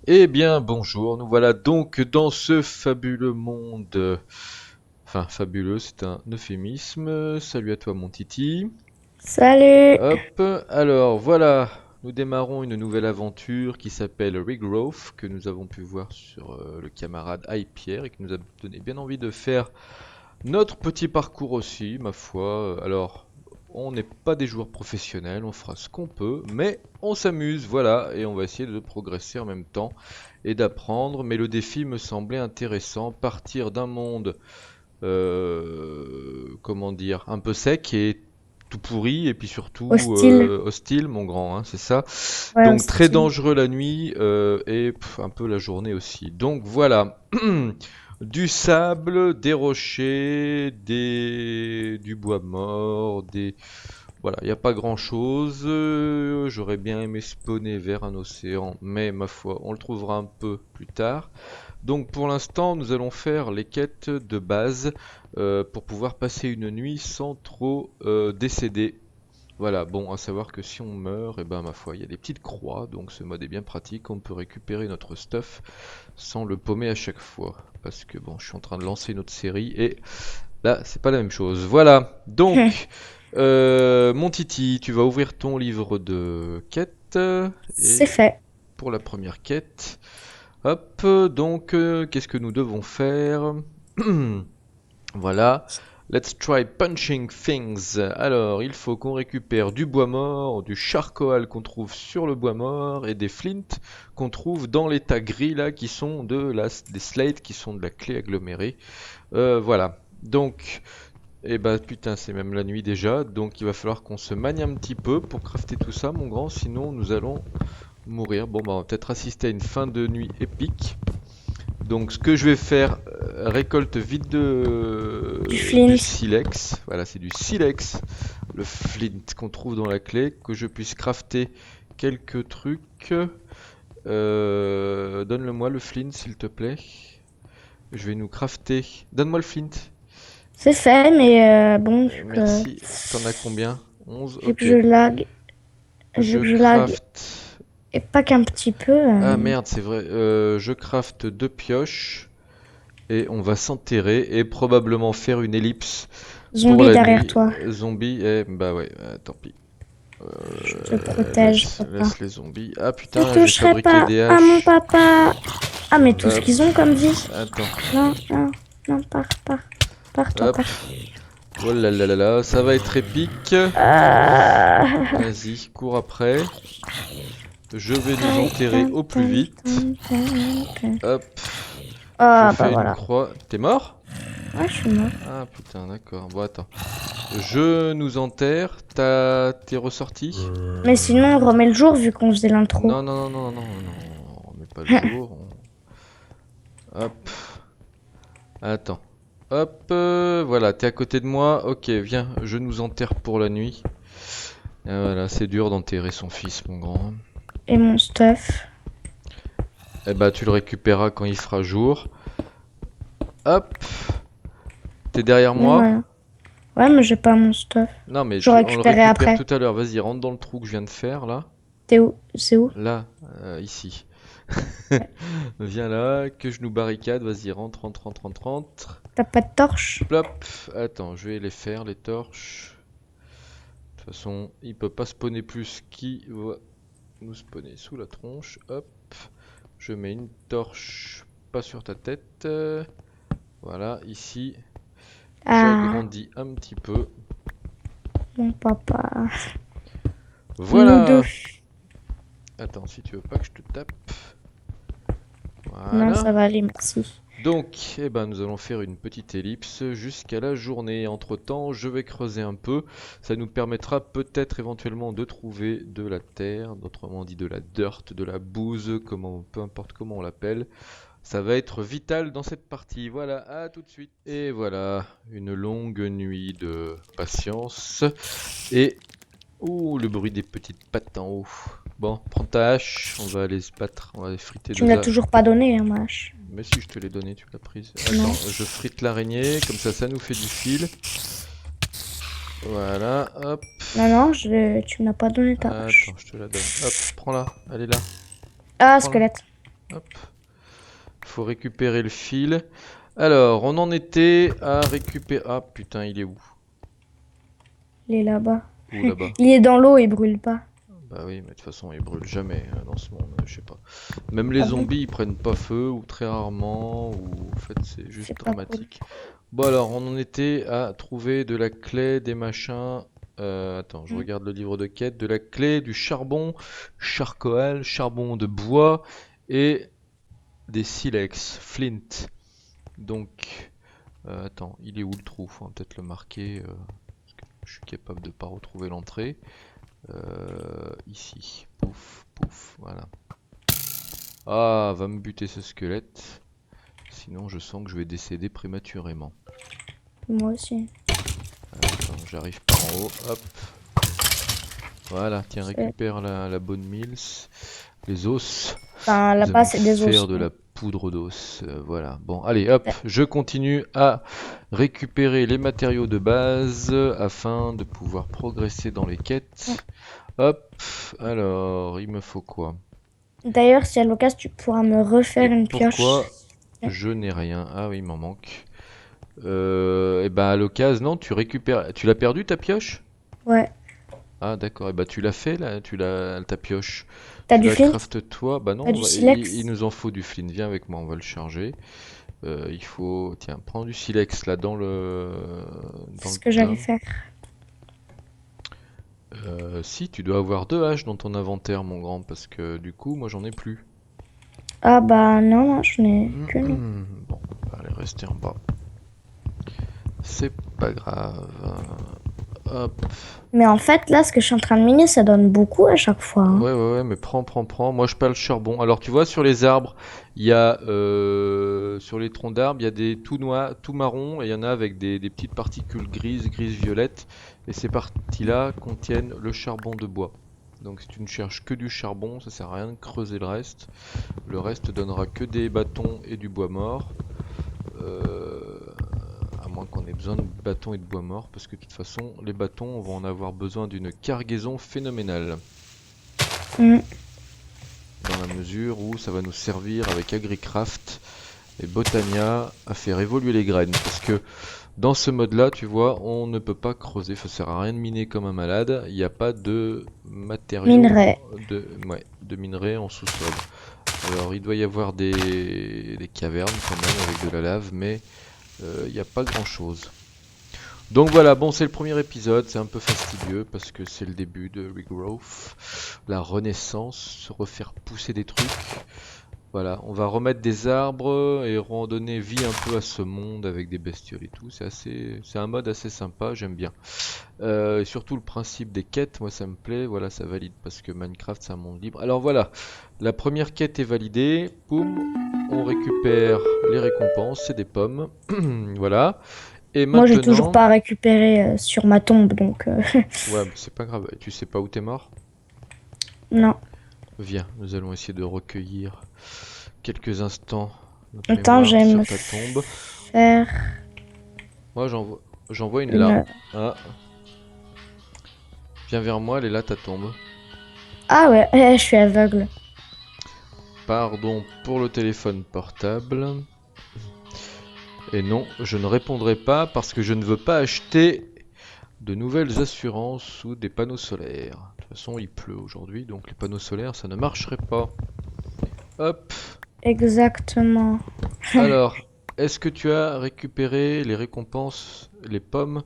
Eh bien, bonjour, nous voilà donc dans ce fabuleux monde. Enfin, fabuleux, c'est un euphémisme. Salut à toi, mon Titi. Salut! Hop, alors voilà, nous démarrons une nouvelle aventure qui s'appelle Regrowth, que nous avons pu voir sur le camarade Pierre et qui nous a donné bien envie de faire notre petit parcours aussi, ma foi. Alors, on n'est pas des joueurs professionnels, on fera ce qu'on peut, mais on s'amuse, voilà, et on va essayer de progresser en même temps et d'apprendre. Mais le défi me semblait intéressant, partir d'un monde, comment dire, un peu sec et tout pourri, et puis surtout Hostile. hostile, mon grand, hein, c'est ça. Ouais, Donc très hostile. dangereux la nuit et un peu la journée aussi. Donc voilà. Du sable, des rochers, du bois mort, Voilà, il n'y a pas grand-chose. J'aurais bien aimé spawner vers un océan, mais ma foi, on le trouvera un peu plus tard. Donc pour l'instant, nous allons faire les quêtes de base pour pouvoir passer une nuit sans trop décéder. Voilà, bon, à savoir que si on meurt, et ben ma foi, il y a des petites croix, donc ce mode est bien pratique, on peut récupérer notre stuff sans le paumer à chaque fois. Parce que bon, je suis en train de lancer une autre série et là, c'est pas la même chose. Voilà, donc, mon Titi, tu vas ouvrir ton livre de quête C'est et fait. pour la première quête, hop, donc, qu'est-ce que nous devons faire? Voilà. Let's try punching things. Alors, il faut qu'on récupère du bois mort, du charcoal qu'on trouve sur le bois mort et des flints qu'on trouve dans les tas gris là qui sont des slates qui sont de la clé agglomérée. Voilà. Donc, eh ben putain, c'est même la nuit déjà. Donc, il va falloir qu'on se manie un petit peu pour crafter tout ça, mon grand. Sinon, nous allons mourir. Bon, bah, on va peut-être assister à une fin de nuit épique. Donc ce que je vais faire, récolte vite Du du flint. silex. Voilà, c'est du silex, le flint qu'on trouve dans la clé, que je puisse crafter quelques trucs. Donne-le-moi le flint, s'il te plaît. Je vais nous crafter. Donne-moi le flint. C'est fait, mais bon, Merci. T'en as combien? 11. vu que Ok. je lag, vu Je que je lag, craft. et pas qu'un petit peu. Ah merde, c'est vrai. Je craft deux pioches. Et on va s'enterrer et probablement faire une ellipse pour Zombie la derrière nuit. toi. Zombie, eh, bah ouais, tant pis. Je te protège, papa. Laisse les zombies. Ah Ne putain, j'ai toucherai fabriqué pas des à mon haches. papa. Ah, mais tout ce Hop, qu'ils ont comme vie. attends, Non, non, non, pars, toi, hop. pars. Oh là là là là, ça va être épique. Ah. Vas-y, cours après. Je vais nous Aïe, enterrer tan, au plus tan, vite. tan, tan, tan. Hop, je Ah, bah fais une voilà. croix. T'es mort? Ouais, je suis mort. Ah putain, d'accord. Bon, attends. Je nous enterre. T'es ressorti? Mais sinon, on remet le jour vu qu'on faisait l'intro. Non, non, non, non, non, non, on met pas le jour. Hop, attends. Hop, voilà, t'es à côté de moi. Ok, viens, je nous enterre pour la nuit. Ah, voilà, c'est dur d'enterrer son fils, mon grand. Et mon stuff. Eh bah, tu le récupéreras quand il fera jour. Hop, t'es derrière Bon, moi? voilà. Ouais, mais j'ai pas mon stuff. Non, mais Je on le récupérerai récupère après. tout à l'heure. Vas-y, rentre dans le trou que je viens de faire, là. T'es où? C'est où? Là, ici. Ouais. Viens là, que je nous barricade. Vas-y, rentre, rentre, rentre, rentre, rentre. T'as pas de torche? Plop. Attends, je vais les faire, les torches. De toute façon, il peut pas spawner plus qui va nous spawner sous la tronche. Hop. Je mets une torche pas sur ta tête. Voilà, ici. Ah, J'agrandis un petit peu. mon papa. Nous deux. Voilà. Attends, si tu veux pas que je te tape. Non, Voilà. ça va aller, merci. Donc, eh ben, nous allons faire une petite ellipse jusqu'à la journée. Entre-temps, je vais creuser un peu. Ça nous permettra peut-être éventuellement de trouver de la terre, autrement dit de la dirt, de la bouse, peu importe comment on l'appelle. Ça va être vital dans cette partie. Voilà, à tout de suite. Et voilà, une longue nuit de patience. Et... Ouh, le bruit des petites pattes en haut. Bon, prends ta hache, on va aller se battre, on va aller friter Tu me deux l'as âmes. toujours pas donné, hein, ma hache. Mais si je te l'ai donné, tu l'as prise. Non. Attends, je frite l'araignée, comme ça nous fait du fil. Voilà, hop. Non, non, tu me l'as pas donné ta Attends, hache. je te la donne. Hop, prends-la, elle est là. Ah, Prends-la. squelette. Hop. Faut récupérer le fil. Alors, on en était à récupérer... Ah putain, il est où? Il est là-bas. Où là-bas? Il est dans l'eau, il brûle pas. Bah oui, mais de toute façon, il brûle jamais dans ce monde, je sais pas. Même les Ah bon? zombies, ils prennent pas feu, ou très rarement, ou en fait, c'est juste C'est pas cool. dramatique. Bon alors, on en était à trouver de la clé, des machins... attends, je regarde le livre de quête. De la clé, du charbon, charcoal, charbon de bois, et des silex, flint. Donc, attends, il est où le trou? Faut peut-être le marquer, parce que je suis capable de pas retrouver l'entrée. Ici, pouf, pouf, voilà. Ah, va me buter ce squelette. Sinon, je sens que je vais décéder prématurément. Moi aussi. Attends, j'arrive par en haut, hop. Voilà, tiens, C'est- récupère la bone mills, les os. Enfin, Nous là-bas, allons c'est des faire os. de la poudre d'os. Voilà. Bon, allez, hop, je continue à récupérer les matériaux de base afin de pouvoir progresser dans les quêtes. Hop, alors, il me faut quoi? D'ailleurs, si à l'occasion, tu pourras me refaire Et une pioche. pourquoi je n'ai rien? Ah oui, il m'en manque. Et ben à l'occasion, non, tu récupères. Tu l'as perdu ta pioche? Ouais. Ah d'accord, et bah tu l'as fait là, ta pioche. T'as Tu du la flint? craftes toi? Bah non, T'as du il silex? nous en faut du flint. Viens avec moi, on va le charger. Il faut, tiens, prends du silex là C'est dans ce le que j'allais tas. faire. Si, tu dois avoir 2 haches dans ton inventaire, mon grand, parce que du coup, moi j'en ai plus. Ah bah non, non, je n'ai qu'une. Bon, on va aller rester en bas. C'est pas grave. Hop. Mais en fait, là, ce que je suis en train de miner, ça donne beaucoup à chaque fois, hein. Ouais, mais prends. Moi, je perds le charbon. Alors, tu vois, sur les arbres, il y a, sur les troncs d'arbres, il y a des tout noirs, tout marron, et il y en a avec des petites particules grises, violettes. Et ces parties-là contiennent le charbon de bois. Donc, si tu ne cherches que du charbon, ça sert à rien de creuser le reste. Le reste donnera que des bâtons et du bois mort. Euh, à moins qu'on ait besoin de bâtons et de bois mort, parce que de toute façon, les bâtons, on va en avoir besoin d'une cargaison phénoménale. Mm. Dans la mesure où ça va nous servir avec AgriCraft et Botania à faire évoluer les graines. Parce que dans ce mode là, tu vois, on ne peut pas creuser, ça sert à rien de miner comme un malade, il n'y a pas de matériaux, Minerai. de minerais en sous-sol. Alors il doit y avoir des cavernes quand même avec de la lave, mais il n'y a pas grand chose. Donc voilà, bon c'est le premier épisode, c'est un peu fastidieux parce que c'est le début de Regrowth, la renaissance, se refaire pousser des trucs. Voilà, on va remettre des arbres et redonner vie un peu à ce monde avec des bestioles et tout. C'est un mode assez sympa, j'aime bien. Et surtout le principe des quêtes, moi ça me plaît, voilà ça valide parce que Minecraft c'est un monde libre. Alors voilà, la première quête est validée, boum, on récupère les récompenses, c'est des pommes, voilà. Et Moi, j'ai toujours maintenant... pas récupéré sur ma tombe, donc Ouais, c'est pas grave. Tu sais pas où t'es mort? non. Viens, nous allons essayer de recueillir quelques instants notre Attends, mémoire j'aime sur me ta tombe. faire Moi, j'en vois une là. une... Ah, viens vers moi, elle est là ta tombe. Ah ouais, je suis aveugle. Pardon pour le téléphone portable. Et non, je ne répondrai pas parce que je ne veux pas acheter de nouvelles assurances ou des panneaux solaires. De toute façon, il pleut aujourd'hui, donc les panneaux solaires, ça ne marcherait pas. Hop. Exactement. Alors, est-ce que tu as récupéré les récompenses, les pommes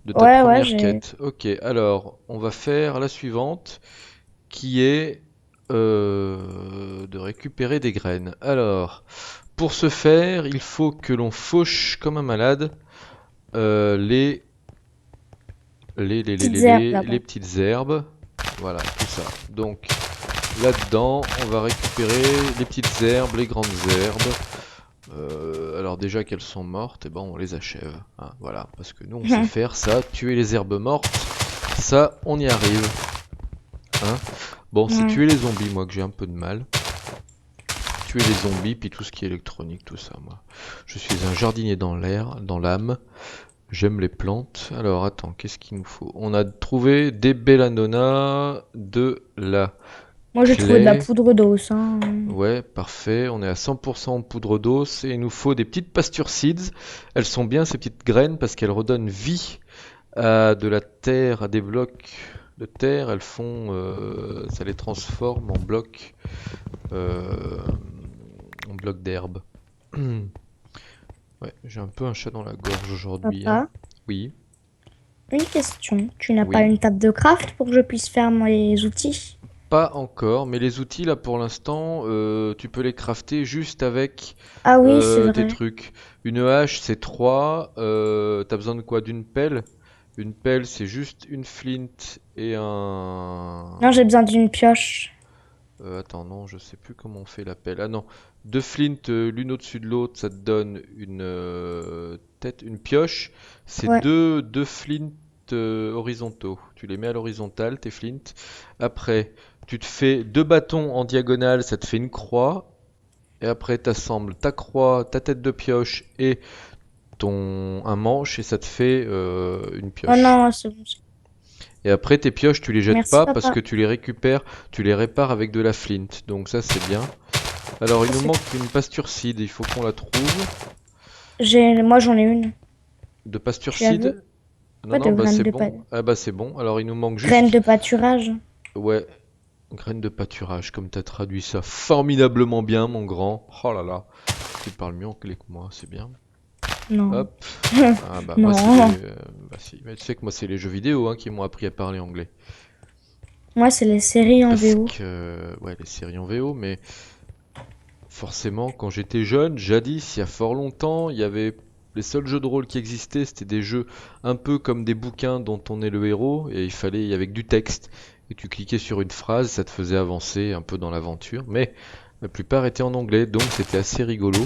de ta Ouais, première j'ai... quête? Ok, alors on va faire la suivante, qui est de récupérer des graines. Alors, pour ce faire, il faut que l'on fauche comme un malade euh, les, Petites herbes les là-bas. petites herbes. Voilà, tout ça. Donc, là-dedans, on va récupérer les petites herbes, les grandes herbes. Alors déjà qu'elles sont mortes, et ben on les achève. Hein, voilà, parce que nous on sait faire ça, tuer les herbes mortes, ça on y arrive. Hein. Bon, c'est Ouais. tuer les zombies, moi que j'ai un peu de mal. Tuer les zombies, puis tout ce qui est électronique, tout ça, moi. Je suis un jardinier dans l'air, dans l'âme. J'aime les plantes. Alors attends, qu'est-ce qu'il nous faut? On a trouvé des belladonna, de la Moi, j'ai trouvé de la clé. poudre d'os. Hein. Ouais, parfait. On est à 100% en poudre d'os et il nous faut des petites pasture seeds. Elles sont bien ces petites graines parce qu'elles redonnent vie à de la terre, à des blocs de terre. Elles font, ça les transforme euh, en blocs d'herbe. Ouais, j'ai un peu un chat dans la gorge aujourd'hui, hein. Papa, Oui, une question. Tu n'as pas oui. une table de craft pour que je puisse faire mes outils? Pas encore, mais les outils là pour l'instant, tu peux les crafter juste avec Ah oui, c'est tes vrai. trucs. Une hache c'est 3, t'as besoin de quoi? D'une pelle? Une pelle c'est juste une flint et un... Non, j'ai besoin d'une pioche. Attends, non, je sais plus comment on fait la pelle. Ah non, deux flint l'une au-dessus de l'autre, ça te donne une tête, une pioche. C'est Ouais. deux flint horizontaux. Tu les mets à l'horizontale, tes flint. Après, tu te fais deux bâtons en diagonale, ça te fait une croix. Et après, tu assembles ta croix, ta tête de pioche et un manche et ça te fait une Oh pioche. non, c'est bon. Et après, tes pioches, tu les jettes Merci, pas parce papa. que tu les récupères, tu les répares avec de la flint. Donc ça, c'est bien. Alors, il Ça, nous c'est... manque une pasture seed, il faut qu'on la trouve. Moi, j'en ai une. De pasture Tu l'as vu? seed? Non, Ouais, non, de bah graines c'est de bon. Ah bah c'est bon. Alors, il nous manque graines juste, de pâturage. ouais, graines de pâturage, comme t'as traduit ça formidablement bien, mon grand. Oh là là, tu parles mieux anglais que moi, c'est bien. Non. Hop. Ah bah moi c'est Non. les... bah si, mais tu sais que moi c'est les jeux vidéo hein, qui m'ont appris à parler anglais. Moi, c'est les séries en Parce VO. que, ouais, les séries en VO, mais forcément, quand j'étais jeune, jadis, il y a fort longtemps, il y avait les seuls jeux de rôle qui existaient, c'était des jeux un peu comme des bouquins dont on est le héros, et il y avait que du texte. Et tu cliquais sur une phrase, ça te faisait avancer un peu dans l'aventure, mais la plupart étaient en anglais, donc c'était assez rigolo.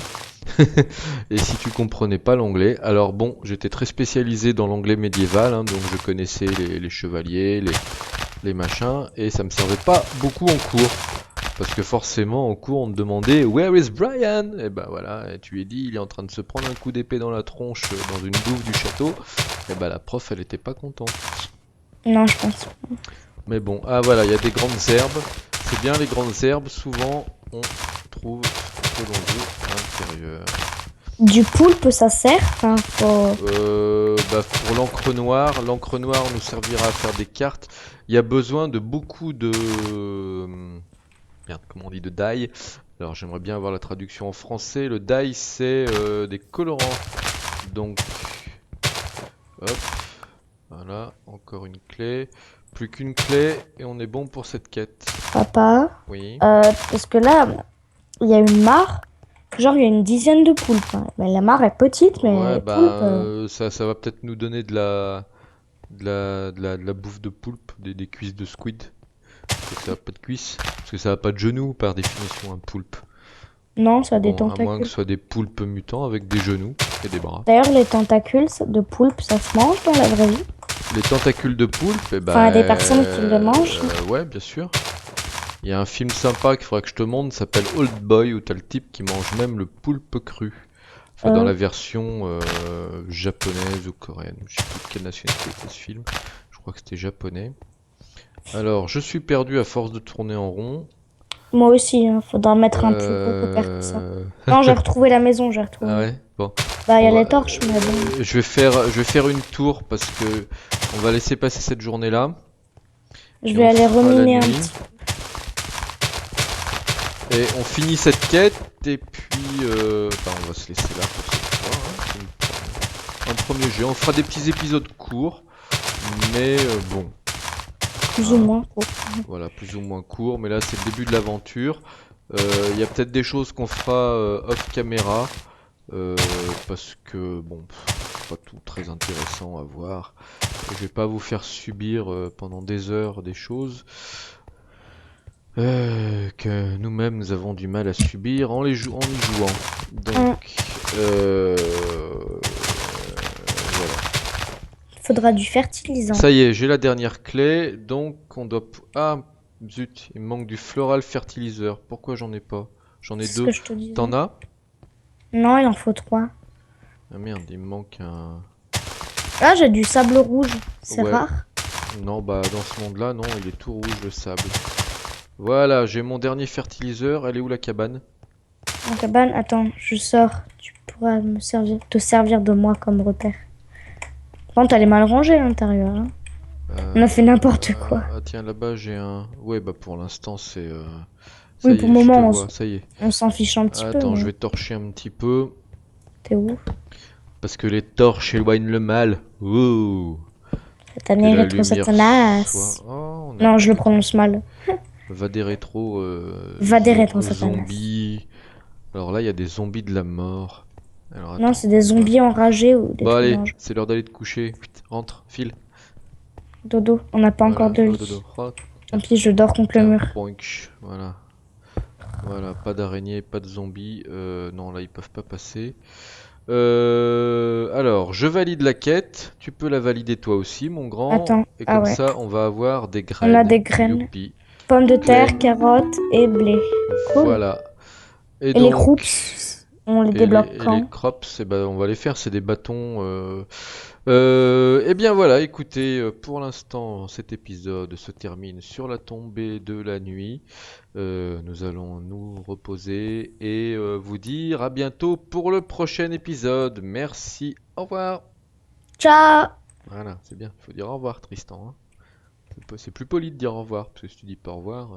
Et si tu comprenais pas l'anglais, alors bon, j'étais très spécialisé dans l'anglais médiéval, hein, donc je connaissais les chevaliers, les machins, et ça me servait pas beaucoup en cours. Parce que forcément, en cours, on te demandait Where is Brian? Et bah voilà, et tu lui as dit, il est en train de se prendre un coup d'épée dans la tronche dans une douve du château. Et bah la prof, elle était pas contente. Non, je pense. Mais bon, ah voilà, il y a des grandes herbes. C'est bien les grandes herbes, souvent on trouve ce que l'on veut à l'intérieur. Du poulpe, ça sert. Enfin, Bah pour l'encre noire nous servira à faire des cartes. Il y a besoin de beaucoup de... Merde, comment on dit de dye? Alors j'aimerais bien avoir la traduction en français. Le dye c'est des colorants. Donc hop, voilà, encore une clé. Plus qu'une clé et on est bon pour cette quête. Papa. Oui. Parce que là, il y a une mare. Genre, il y a une dizaine de poulpes. Hein. Ben, la mare est petite, mais Ouais, les poulpes. ça va peut-être nous donner de la bouffe de poulpe, des cuisses de squid. Parce que ça a pas de cuisses. Parce que ça a pas de genoux par définition, un poulpe. Non, ça a des Bon, à moins que ce tentacules. soit des poulpes mutants avec des genoux et des bras. D'ailleurs, les tentacules de poulpe, ça se mange dans la vraie vie. Les tentacules de poulpe, eh ben, Enfin, des personnes qui le mangent. ouais, bien sûr. Il y a un film sympa qu'il faudra que je te montre, s'appelle Old Boy, où t'as le type qui mange même le poulpe cru. Enfin, dans Euh, la version japonaise ou coréenne. Je sais plus de quelle nationalité était ce film. Je crois que c'était japonais. Alors, je suis perdu à force de tourner en rond. Moi aussi, hein, faudra mettre un plus gros repère que ça. Euh... Non, j'ai retrouvé la maison, j'ai Ah retrouvé. ouais, bon. Bah, il y On a va, les torches, mais bon. je vais faire une tour parce que on va laisser passer cette journée-là Je et vais on aller fera la reminer un nuit petit. et on finit cette quête et puis bah, on va se laisser là pour cette fois. Hein. Un premier jeu. On fera des petits épisodes courts, mais bon, Plus ou hein, moins. Quoi. voilà, plus ou moins courts. Mais là, c'est le début de l'aventure. Il y a peut-être des choses qu'on fera off caméra. Parce que bon, c'est pas tout très intéressant à voir. Je vais pas vous faire subir pendant des heures des choses que nous-mêmes nous avons du mal à subir en y jouant. Hum, Donc, voilà. faudra du fertilisant. Ça y est, j'ai la dernière clé, donc on doit... Ah, zut, il me manque du floral fertiliseur. Pourquoi j'en ai pas? J'en ai C'est ce que deux. je te disais. T'en as? Non, il en faut 3. Ah merde, il me manque un... Là, j'ai du sable rouge. C'est Ouais, rare. non, bah dans ce monde-là, non, il est tout rouge le sable. Voilà, j'ai mon dernier fertiliseur. Elle est où la cabane? En cabane, attends, je sors. Tu pourras te servir de moi comme repère. Par contre, elle est mal rangée à l'intérieur, hein. On a fait n'importe quoi. Ah tiens, là-bas j'ai un... Ouais, bah pour l'instant c'est... Ça Oui, y pour le est, je te moment, vois, ça y est. on s'en fiche un petit peu, Attends, je mais vais torcher un petit peu. t'es où? Parce que les torches éloignent le mal. Ouh, que Satané, la rétro lumière soit... Satanas. Oh, on a Non, je le peut-être... prononce mal. Va des rétro Va des rétro Satanas. zombies. Alors là, il y a des zombies de la mort. Alors Non, attends, c'est des on va... zombies enragés ou des Bon trucs allez, dangereux. c'est l'heure d'aller te coucher. Vite, rentre, file. Dodo, on n'a pas encore Voilà, de au dodo. lit. Tant pis, je dors contre le Tiens, mur. poinch. Voilà. Voilà, pas d'araignées, pas de zombies. Non, là, ils peuvent pas passer. Alors, je valide la quête. Tu peux la valider toi aussi, mon grand. Attends, Et ah comme ouais. ça, on va avoir des On a graines. des graines. Youpi. Pommes de terre, Plaine. carottes et blé. Cool. Voilà. Et Et les donc, croops, on les et débloque les quand? crops, eh ben, on va les faire. C'est des bâtons. Eh bien voilà, écoutez, pour l'instant, cet épisode se termine sur la tombée de la nuit. Nous allons nous reposer et vous dire à bientôt pour le prochain épisode. Merci, au revoir. Ciao! Voilà, c'est bien, il faut dire au revoir, Tristan, hein. C'est plus poli de dire au revoir, parce que si tu dis pas au revoir,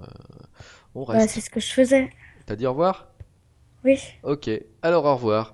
on Bah, c'est reste. ce que je faisais. T'as dit au revoir? Oui. Ok, alors au revoir.